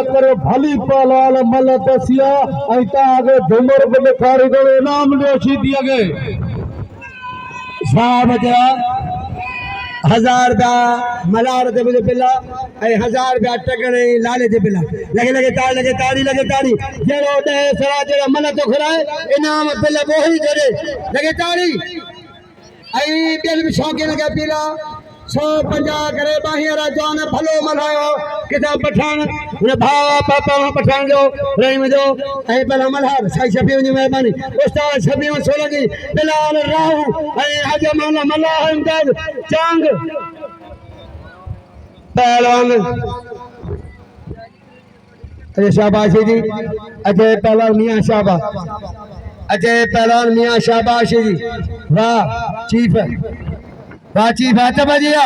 करो भली पहलवान मल दसिया ऐता आगे धुमर बने कारीगर इनाम दोषी दिए गए साहब जा 1000 रुपया मलार दे मुझे बिला ऐ 1000 रुपया टकरे लाले दे बिला लगे ताड़ी जेरो दे सरा जेरा मन तो खराए इनाम बिला वही जड़े लगे ताड़ी ऐ बेल भी शौके लगे पीला 150 करे बाहिरा जान भलो मलायो किताब पठान ने भावा पापा पठान जो रहीम जो ऐ भला मल्हार साई शफी जी मेहरबानी उस्ताद शफी सोलगी बिलाल राहू ऐ हजमान मल्लाह इमदाद चांग पहलवान अजय शाबाशी जी अजय पहलवान मियां शाबा अजय पहलवान मियां शाबाशी जी वाह चीफ वाची बात बजिया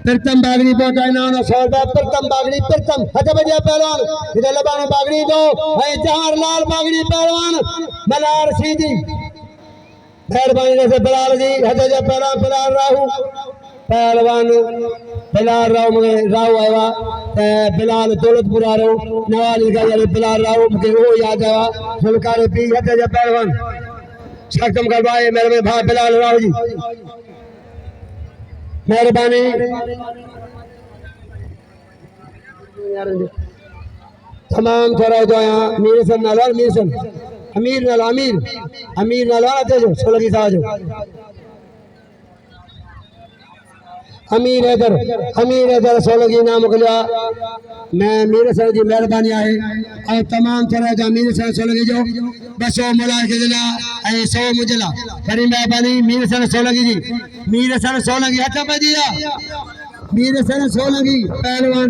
प्रथम बागड़ी पहुंचा ना सौदा प्रथम बागड़ी प्रथम हज बजिया पहलवान इधर लबानो बागड़ी दो है जवाहरलाल बागड़ी पहलवान मलार सीधी मेहरबानी जैसे बिलाल जी हज पहलवान बिलाल राहू पहलवान बिलाल राहू में राहू आया बिलाल दौलतपुर आ रहो नवाली का बिलाल राहू मुझे वो याद आया फुलकारे पी हज पहलवान सक्षम करवाए मेरे भाई बिलाल राव जी मेहरबानी तमाम थोड़ा जो यहाँ मीरसन नालाल मीरसन अमीर नाला अमीर नाला आते जो 16 की साज अमीर हैदर 16 की नाम लिया मैं मीर सर जी मेहरबानी है और तमाम तरह जा मीर सर 16 जो 200 मुला के दिला ऐ 100 मुजला बड़ी मेहरबानी मीर सर 16 जी मीर सर 16 की हथ बजिया मीर सर 16 की पहलवान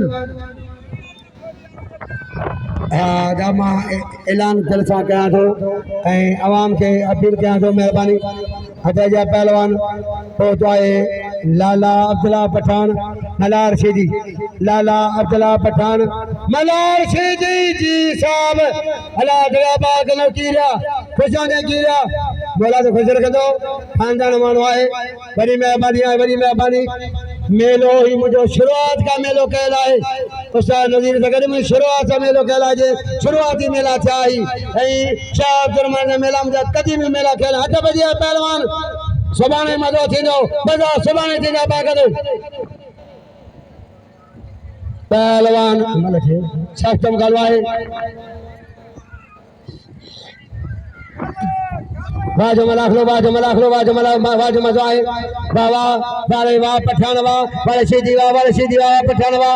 जामा ऐलान जलसा कया थो आवाम के अपील कया थो मेहरबानी हजा जा पहलवान पहुंचो है लाला अब्दुल्ला पठान मलार सीधी लाला अब्दुल्ला पठान मलार सीधी जी साहब अला दराबाद न कीरा खुशा ने कीरा बोला तो खुश रख दो खानदान मानो है बड़ी मेहरबानी मेलो ही मुझे शुरुआत का मेलो कहला है उस्ताद नजीर सगर में शुरुआत का मेलो कहला है शुरुआती मेला था ही शाह दुरमान मेला में कदी में मेला कहला हट बजिया पहलवान सुबाने मजो थी दो बजा सुबाने थी जा बागद पहलवान मलके सख्तम गलवाए बाजो मलाखलो मजाए बाबा बारे वाह पठानवा वाले सीधी वाह पठानवा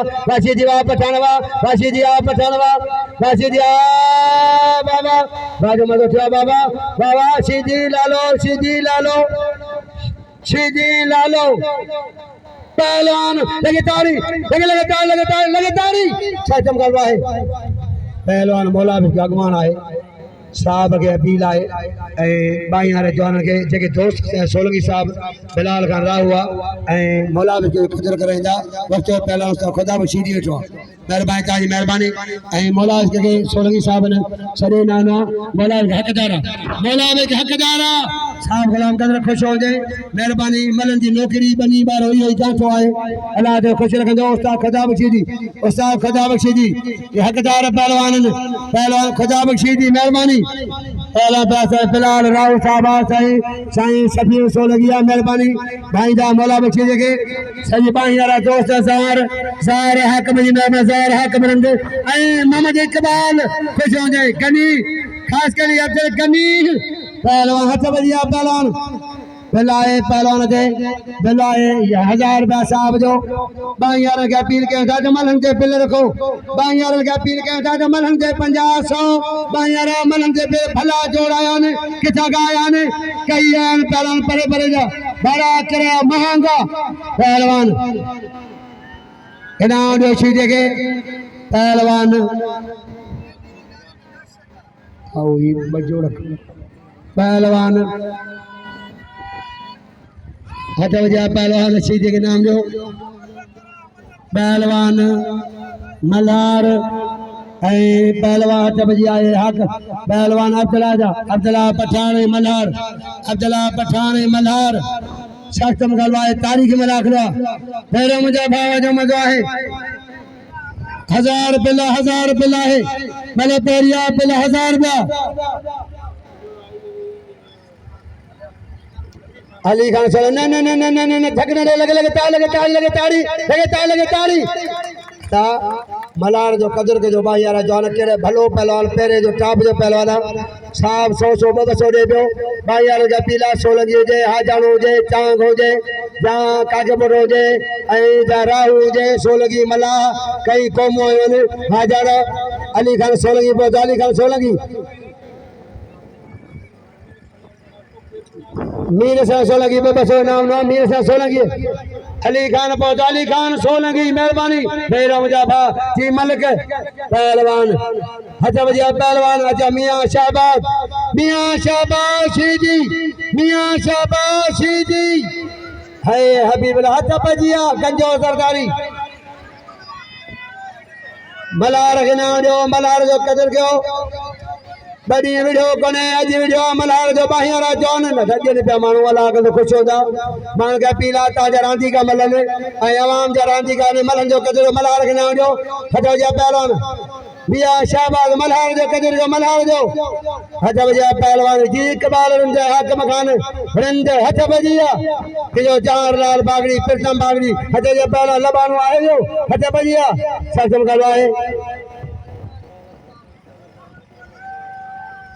बाबा बाजो मजो थिया बाबा सीधी लालो पहलवान लगे ताड़ी सचम गलवा है पहलवान मौला भी अगमान आए साहब के अपील आए बाई हारे जवान के जेके दोस्त सोलंगी साहब बिलाल खान राह हुआ मौला के कदर करेंदा वक्त पहला उस खुदा बशीदी वेठो मेहरबानी ताजी मेहरबानी मौला के सोलंगी साहब ने सरे नाना मौला के हकदार साहब गुलाम कदर खुश हो जाए मेहरबानी मलन की नौकरी बनी बार हुई हुई जांचो आए अल्लाह ते खुश रखंदो उस्ताद खुदा बशीदी ये हकदार पहलवान खुदा बशीदी मेहरबानी पहला पैसा फिलहाल राव साहब साईं सफी सोलगिया मेहरबानी भाई दा मौला बख्शी के सही भाई यारा दोस्त ज़ाहिर हाकिम जी मेहमान ज़ाहिर हाकिम रंग मोहम्मद इकबाल खुश हो जाए गनी खास कर अब्दुल गनी पहलवान हथ बजिया पहलवान बिलाए पहलवान के बिलाए 1000 रुपया साहब जो बाई यार के अपील के था तो मलन के बिल रखो बाई यार के अपील के था तो मलन के 50-100 बाई यार मलन के बिल भला जोड़ाया ने किथा गाया ने कई आन पहलवान परे परे जा बड़ा करे महंगा पहलवान इनाम जो शीजे के पहलवान आओ ये बजो रख पहलवान हथ वजा पहलवान शीजे के नाम जो पहलवान मल्हार पहलवान हथ बजी आए हक पहलवान अब्दुल्ला पठान मल्हार सख्तम गलवाए तारीख में लाखला फेरो मुझे भाव जो मजो है 1000 बिला है मैंने पेरिया बिला 1000 रुपया अली खान चलो न थकने लगे ताड़ी ता मलार जो कदर के जो भाई यार जवान केड़े भलो पहलवान पेरे जो टॉप जो पहलवान साहब 100 200 दे पियो भाई यार जा पीला सोलंगी हुजे हाजान हुजे चांग हुजे जा कागपुर हुजे जा राहु हुजे सोलंगी मला कई कौमों हाजार अली खान सोलंगी मीर से सोलंगी बसो नाम मीर से सोलंगी अली खान सोलंगी मेहरबानी मेरा मुझा भा जी मलिक पहलवान हथ बजिया पहलवान अच्छा मियां शाबाश जी है हबीबुल्लाह हथ बजिया गंजो सरदारी मलार के नाम जो मलार जो कदर कयो बड़ी वीडियो कोने अज वीडियो मल्हार जो बाहियारा जॉन न सजन पे मानू वाला के खुश होदा मान के पीला ताजा रांधी का मलन आवाम जा रांधी का मलन जो कदर मल्हार के नाम जो हटो जा पहलवान बिया शाहबाज मल्हार जो कदर जो मल्हार जो हट बजिया पहलवान जी इकबाल रंज हाकिम खान रंज हट बजिया कि जो चार लाल बागड़ी प्रथम बागड़ी हट जा पहलवान लबानो आए जो हट बजिया सचम करवाए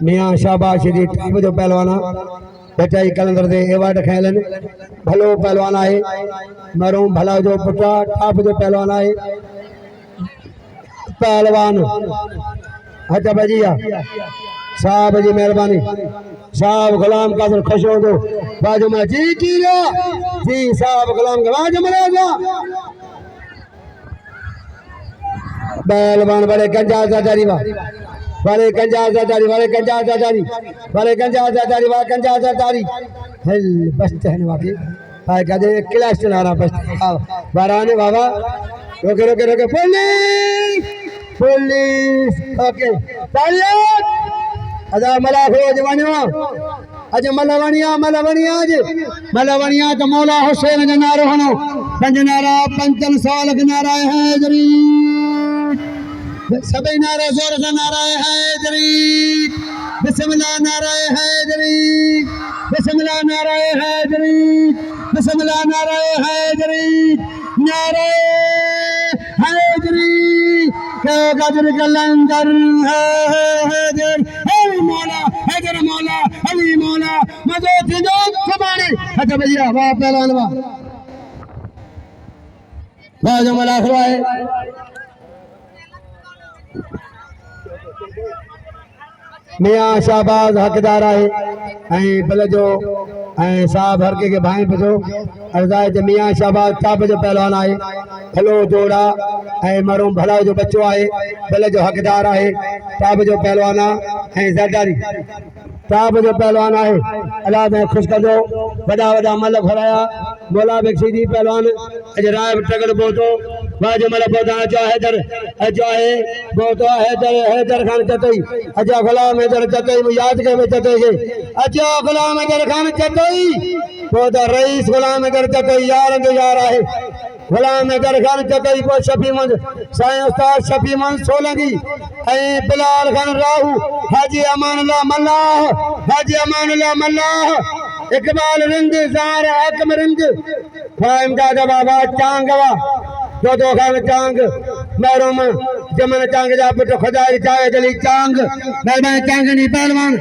मियां शाबाश जी टाप जो पहलवाना बेटा कलंदर दे अवार्ड खायलन भलो पहलवान है मरूम भला जो पुटा टाप जो पहलवान है पहलवान हथ बजिया साहब जी मेहरबानी साहब गुलाम कादर खुश हो दो बाजू में जी की जी साहब गुलाम के बाजू में पहलवान बड़े गंजा जारी वाले गंजा आजादारी हेल बचते हैं वाकई भाई कहते क्लास चला रहा बचते बाराने बाबा रोके पुलिस ओके तालियां अदा मला हो जवानिया अज मलवनिया का मौला हुसैन का नारो हनो पंज नारा 55 साल का नारा है जरी सभी नारा जोर से नारा हैदरी बिस्मिल्लाह नारा हैदरी बिस्मिल्लाह नारा हैदरी बिस्मिल्लाह नारा हैदरी नारे हैदरी के गदर कलंदर हैदर हैदर मौला अली मौला मदो तिजो सुबानी अच्छा भैया वाह पहलवान वाह जो मला खरवाए मियाँ शाहबाज हकदार है ऐं बिल जो ऐं साहब हर के भाई बजो अर्ज़ाए जो मियाँ शाहबाज ताब जो पहलवान है भलो जोड़ा ऐं मरूम भला जो बच्चो है बिल जो हकदार है ताब जो पहलवान है ऐं ज़रदारी ताब जो पहलवान है अल्लाह में खुश कर दो वॾा वॾा मल फराया बोला बेखी पहलवान अज राय टगड़ बोतो वाजो मल बोता अजो हैदर अजो है बोतो हैदर हैदर खान चतई अजो गुलाम हैदर चतई याद के में चतई अजो गुलाम हैदर खान चतई बोतो रईस गुलाम हैदर चतई यार दे यार है गुलाम हैदर खान चतई को शफी मंद साईं उस्ताद शफी मंद सोलंगी ऐं बिलाल खान राहू हाजी अमानुल्लाह मल्लाह हाजी अमानुल्लाह मल्लाह इकबाल रिंद ज़ार हकम रिंद फाइम दादा बाबा चांगवा दो खान चांग महरूम जमन चांग जा पुट खुदाई चाहे जली चांग मेहरबानी चांग नी पहलवान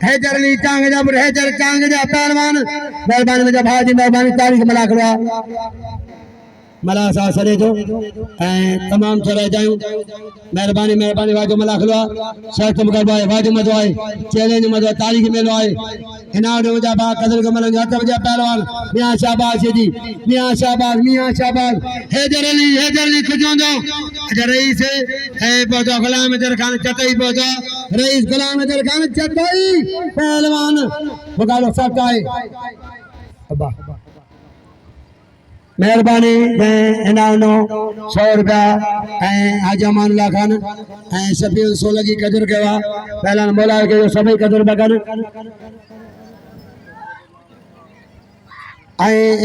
हैदर अली चांग जा पुट हैदर चांग जा पहलवान मेहरबानी मुझे भाजी मेहरबानी तारीख मला करवा मला सा सरे जो तमाम सरे जाऊं मेहरबानी मेहरबानी वाजो मला खलवा शर्त मुकदमा वाजो मदवाए चैलेंज मदवा तारीख में लोए इनाम मुझे बा कदर कमल जाता मुझे पहलवान मियां शाहबाज जी मियां शाहबाज हैदर अली खुजो दो अजर रईस है पहुंचो गुलाम हैदर खान चतई पहुंचो रईस गुलाम हैदर खान चतई पहलवान मुकाबला सकता है अब्बा मेहरबानी इनाम नो 100 रुपया हाजी अमानुल्लाह खान शफी सोलगी कदर के वा पहला बोला के जो सभी कदर बगन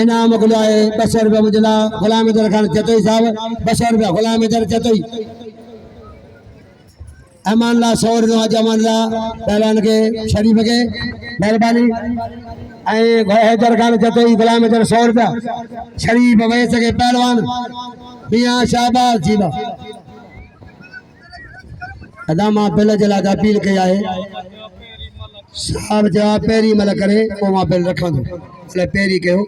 इनाम गुलो है 200 रुपया मुजला गुलाम हैदर खान चतई साहब 200 रुपया गुलाम हैदर चतई अमानुल्लाह 100 रुपया हाजी अमानुल्लाह पहलवान के शरीफ के मेहरबानी हैदर खान चतई गुलाम हैदर 100 रुपया शरीफ वैस के पहलवान मियां शाहबाज जीवा अदामा बिल जला अपील कई है साहब जवाब पेरी मल करे वो मां बिल रखा दो पेरी कयो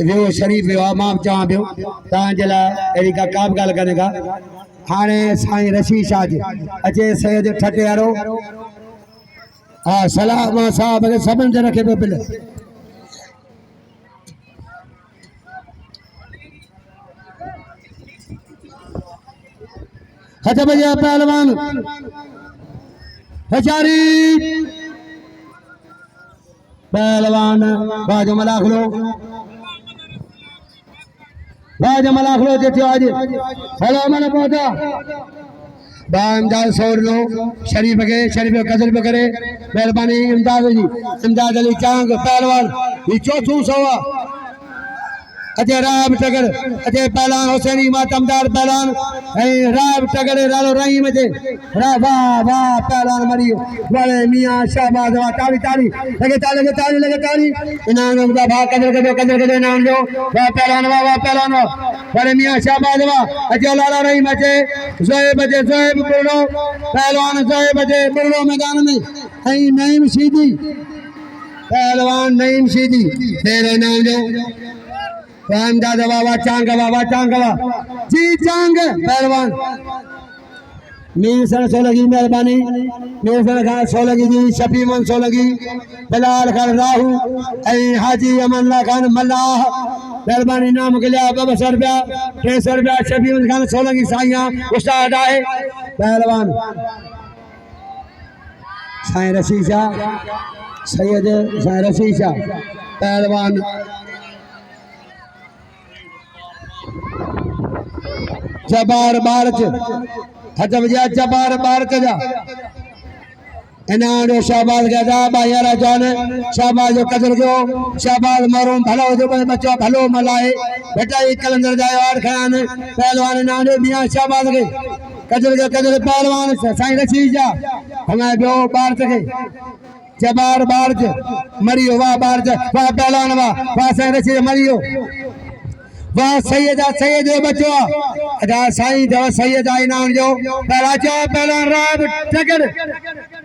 वो शरीफ वो मां चाह पियो तव्हांजे लाइ अहिड़ी का बि ॻाल्हि कोन्हे का हाणे साईं रशीद शाह जी अचे सैयद ठटे वारो हाँ सलाम साहब सभिनि ते रखे पियो बिल हथ बजे पहलवान हजारी पहलवान बाजो मलाखलो देखियो आज हेलो मैंने पहुंचा बामदाद 100 लो शरीफ के कदर पे करे मेहरबानी इमदाद अली चांग पहलवान ये चौथों सवा अजय राब टगर अजय पहलवान हुसैनी मातमदार पहलवान राब टगर लालो रहीम जे वाह वाह पहलवान मरियो वाले मियां शाहबाज वाह ताली लगे इनाम दा भा कदर इनाम दो वाह पहलवान वाले मियां शाहबाज वाह अजय लाला रहीम अजय ज़ोएब बुर्रो पहलवान ज़ोएब अजय बुर्रो मैदान में नईम शीदी पहलवान नईम शीदी तेरे इनाम दो दादा बाबा चांगवा जी चांग पहलवान मीर सर सोलगी मेहरबानी मीर सर खान सोलगी जी शफी मन सोलगी बिलाल खान राहू हाजी अमानुल्लाह खान मल्लाह मेहरबानी नाम के लिए 200 रुपया 300 रुपया शफी मन खान सोलगी साइया उस्ताद है पहलवान साईं रशीद शाह सैयद साईं रशीद शाह पहलवान जबार भारत हथ बजा जबार भारत जा इनाम शाहबाज का जा बायारा जान शाहबाज जो कदर जो शाहबाज मरूम भलो जो बच्चो भलो मलाए बेटा ये कलंदर जाए और खान पहलवान इनाम मियां शाहबाज के कदर पहलवान साईं रशीद जा हमें बो भारत के जबार भारत मरियो वाह भारत वाह पहलवान वाह साईं रशीद मरियो वाह सैयद बच्चो अदा साईं दवा सैयद इनाम जो पहला चो पहला राब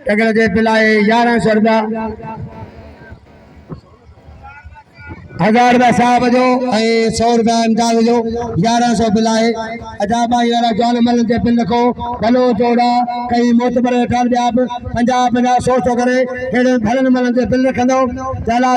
टगर जे पिलाए 1100 रुपया 1000 रुपया साहब जो 100 रुपया इम्तियाज जो 1100 बिल है अजा भाई वाला जॉन मल के बिल रखो भलो जोड़ा कई मोतबर ठाल आप 50 100 करे हेड़े भलन मल के बिल रखंदो चला